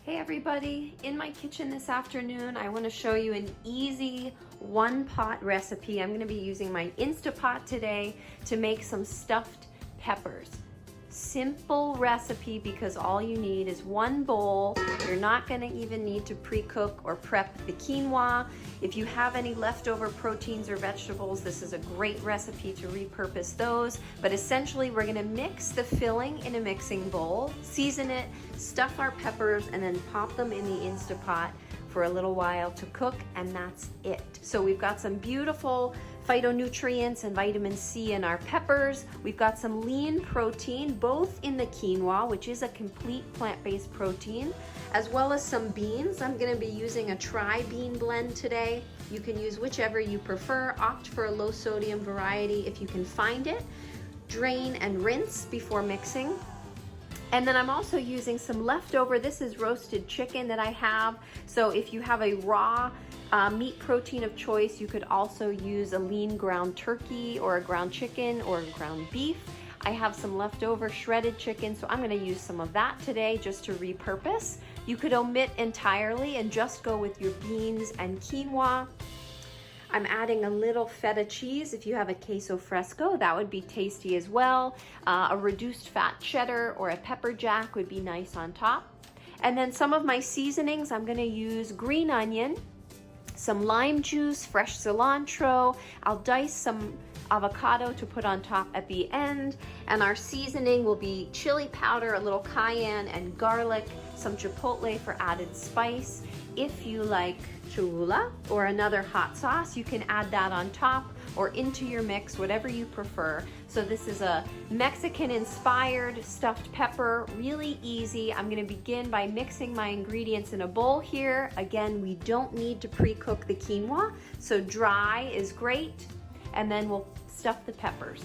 Hey everybody, in my kitchen this afternoon I want to show you an easy one-pot recipe. I'm going to be using my InstaPot today to make some stuffed peppers. Simple recipe because all you need is one bowl. You're not going to even need to pre-cook or prep the quinoa. If you have any leftover proteins or vegetables, this is a great recipe to repurpose those. But essentially we're going to mix the filling in a mixing bowl, season it, stuff our peppers, and then pop them in the InstaPot for a little while to cook, and that's it. So we've got some beautiful phytonutrients and vitamin C in our peppers. We've got some lean protein, both in the quinoa, which is a complete plant-based protein, as well as some beans. I'm gonna be using a tri-bean blend today. You can use whichever you prefer. Opt for a low sodium variety if you can find it. Drain and rinse before mixing. And then I'm also using some leftover, this is roasted chicken that I have. So if you have a raw meat protein of choice, you could also use a lean ground turkey or a ground chicken or ground beef. I have some leftover shredded chicken, so I'm gonna use some of that today just to repurpose. You could omit entirely and just go with your beans and quinoa. I'm adding a little feta cheese. If you have a queso fresco, that would be tasty as well. A reduced fat cheddar or a pepper jack would be nice on top. And then some of my seasonings, I'm gonna use green onion, some lime juice, fresh cilantro. I'll dice some avocado to put on top at the end. And our seasoning will be chili powder, a little cayenne and garlic, some chipotle for added spice. If you like Cholula or another hot sauce, you can add that on top or into your mix, whatever you prefer. So this is a Mexican-inspired stuffed pepper, really easy. I'm gonna begin by mixing my ingredients in a bowl here. Again, we don't need to pre-cook the quinoa, so dry is great. And then we'll stuff the peppers.